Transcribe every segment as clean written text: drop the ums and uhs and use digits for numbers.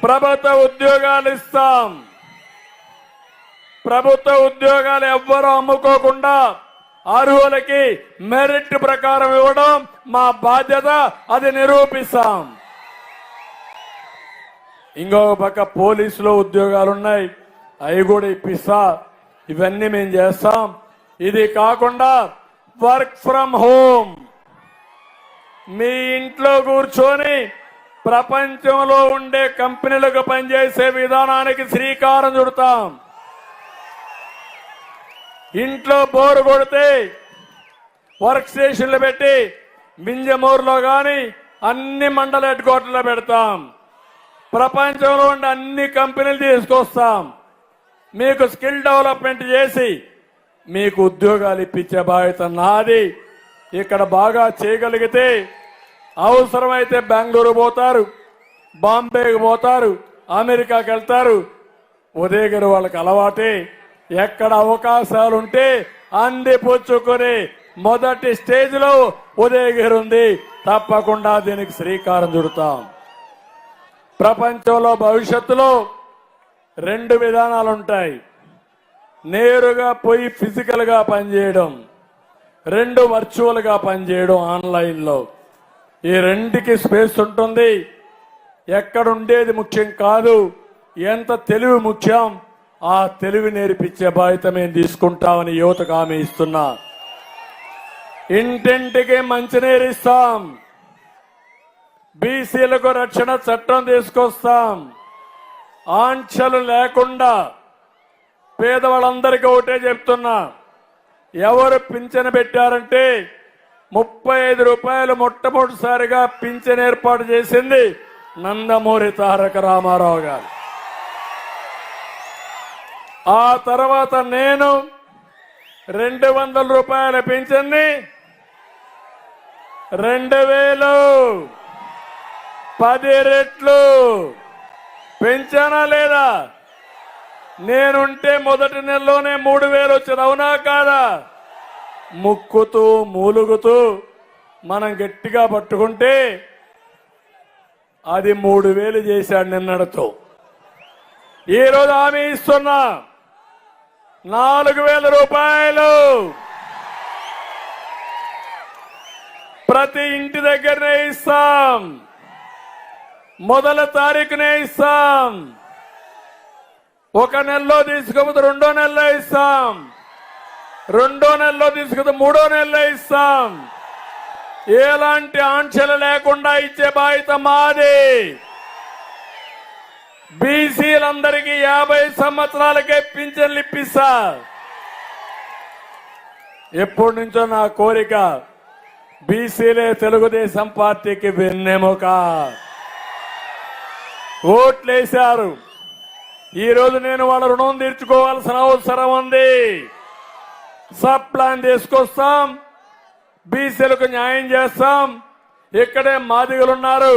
ప్రభుత్వ ఉద్యోగాలు ఇస్తాం. ప్రభుత్వ ఉద్యోగాలు ఎవ్వరూ అమ్ముకోకుండా అర్హులకి మెరిట్ ప్రకారం ఇవ్వడం మా బాధ్యత. అది నిరూపిస్తాం. ఇంకొక పక్క పోలీసులో ఉద్యోగాలు ఉన్నాయి, అవి కూడా ఇప్పిస్తా. ఇవన్నీ మేము చేస్తాం. ఇది కాకుండా వర్క్ ఫ్రమ్ హోమ్, మీ ఇంట్లో కూర్చొని ప్రపంచంలో ఉండే కంపెనీలకు పనిచేసే విధానానికి శ్రీకారం చుడతాం. ఇంట్లో బోరు కొడితే వర్క్ స్టేషన్లు పెట్టి మింజమూరులో కానీ అన్ని మండల హెడ్ క్వార్టర్లో పెడతాం. ప్రపంచంలో ఉండే అన్ని కంపెనీలు తీసుకొస్తాం. మీకు స్కిల్ డెవలప్మెంట్ చేసి మీకు ఉద్యోగాలు ఇప్పించే బాధ్యత నాది. ఇక్కడ బాగా చేయగలిగితే అవసరమైతే బెంగళూరు పోతారు, బాంబేకి పోతారు, అమెరికాకి వెళ్తారు. ఉదయగిరి వాళ్ళకి అలవాటే. ఎక్కడ అవకాశాలుంటే అందిపుచ్చుకుని మొదటి స్టేజ్లో ఉదయగిరి ఉంది. తప్పకుండా దీనికి శ్రీకారం చుడతాం. ప్రపంచంలో భవిష్యత్తులో 2 విధానాలు ఉంటాయి. నేరుగా పోయి ఫిజికల్ గా పనిచేయడం, 2 వర్చువల్ గా పనిచేయడం ఆన్లైన్లో. ఈ 2కి స్పేస్ ఉంటుంది. ఎక్కడుండేది ముఖ్యం కాదు, ఎంత తెలివి ముఖ్యం. ఆ తెలివి నేర్పించే బాధ్యత మేము తీసుకుంటామని యువతకు హామీ ఇస్తున్నా. ఇంటింటికి మంచినీరు ఇస్తాం. బీసీలకు రక్షణ చట్టం తీసుకొస్తాం. ఆంక్షలు లేకుండా పేదవాళ్ళందరికీ ఒకటే చెప్తున్నా, ఎవరు పింఛను పెట్టారంటే 35 రూపాయలు మొట్టమొదటిసారిగా పింఛన్ ఏర్పాటు చేసింది నందమూరి తారక రామారావు గారు. ఆ తర్వాత నేను 200 రూపాయల పింఛన్ని 2000 10 రెట్లు పెంచానా లేదా? నేనుంటే మొదటి నెలలోనే 3000 వచ్చింది. అవునా కాదా? ముక్కుతూ మూలుగుతూ మనం గట్టిగా పట్టుకుంటే అది 3000 చేశాడు నిన్నటితో. ఈరోజు హామీ ఇస్తున్నా 4000 రూపాయలు ప్రతి ఇంటి దగ్గరనే ఇస్తాం. మొదటి తారీఖునే ఇస్తాం. 1 నెలలో తీసుకపోతే 2వ నెలలో ఇస్తాం. 2వ నెలలో తీసుకపోతే 3వ నెలలో ఇస్తాం. ఎలాంటి ఆంక్షలు లేకుండా ఇచ్చే బాధ్యత మాది. బీసీలందరికీ 50 సంవత్సరాలకే పింఛన్లు ఇప్పిస్తా. ఎప్పటి నుంచో నా కోరిక, బీసీలే తెలుగుదేశం పార్టీకి వెన్నెముక. ఓట్లేశారు. ఈరోజు నేను వాళ్ళ రుణం తీర్చుకోవాల్సిన అవసరం ఉంది. సబ్ ప్లాన్ తీసుకొస్తాం. బీసీలకు న్యాయం చేస్తాం. ఇక్కడే మాదిగలున్నారు,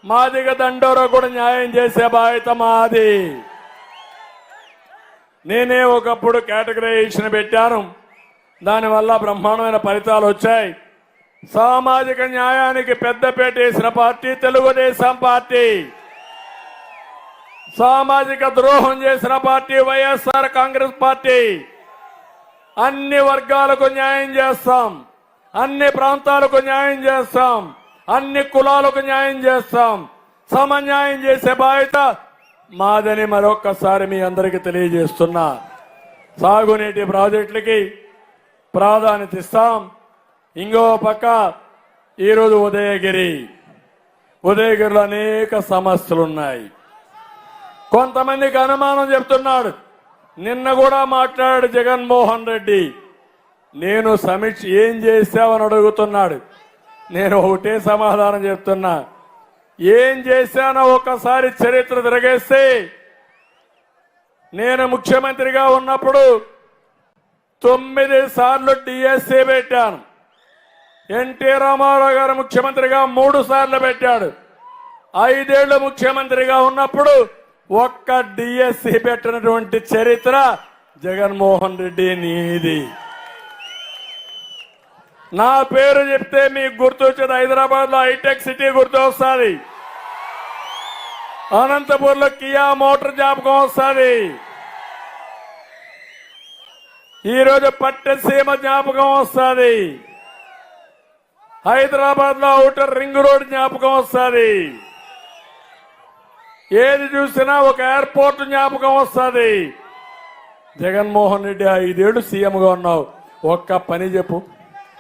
మాదిగ దండోరా కూడా న్యాయం చేసే బాధ్యత మాది. నేనే ఒకప్పుడు కేటగరైజేషన్ పెట్టాను. దానివల్ల బ్రహ్మాండమైన ఫలితాలు వచ్చాయి. సామాజిక న్యాయానికి పెద్దపీట వేసిన పార్టీ తెలుగుదేశం పార్టీ. సామాజిక ద్రోహం చేసిన పార్టీ వైఎస్ఆర్ కాంగ్రెస్ పార్టీ. అన్ని వర్గాలకు న్యాయం చేస్తాం, అన్ని ప్రాంతాలకు న్యాయం చేస్తాం, అన్ని కులాలకు న్యాయం చేస్తాం. సమన్యాయం చేసే బాధ్యత మాదని మరొక్కసారి మీ అందరికీ తెలియజేస్తున్నా. సాగునీటి ప్రాజెక్టులకి ప్రాధాన్యత ఇస్తాం. ఇంకో పక్క ఈరోజు ఉదయగిరిలో అనేక సమస్యలున్నాయి. కొంతమందికి అనుమానం చెప్తున్నాడు. నిన్న కూడా మాట్లాడాడు జగన్మోహన్ రెడ్డి. నేను సమీక్ష ఏం చేశావని అడుగుతున్నాడు. నేను ఒకటే సమాధానం చెప్తున్నా, ఏం చేశానో ఒకసారి చరిత్ర తిరగేస్తే, నేను ముఖ్యమంత్రిగా ఉన్నప్పుడు 9 సార్లు డిఎస్సీ పెట్టాను. ఎన్టీ రామారావు గారు ముఖ్యమంత్రిగా 3 సార్లు పెట్టాడు. 5 ఏళ్లు ముఖ్యమంత్రిగా ఉన్నప్పుడు ఒక్క డిఎస్సీ పెట్టినటువంటి చరిత్ర జగన్మోహన్ రెడ్డి నీది. నా పేరు చెప్తే మీకు గుర్తొచ్చేది హైదరాబాద్ లో హైటెక్ సిటీ గుర్తొస్తుంది. అనంతపూర్లో కియా మోటార్ జ్ఞాపకం వస్తుంది. ఈరోజు పట్టసీమ జ్ఞాపకం వస్తుంది. హైదరాబాద్ లో ఔటర్ రింగ్ రోడ్ జ్ఞాపకం వస్తుంది. ఏది చూసినా ఒక ఎయిర్పోర్ట్ జ్ఞాపకం వస్తుంది. జగన్మోహన్ రెడ్డి 5 ఏళ్లు సీఎంగా ఉన్నావు, ఒక్క పని చెప్పు.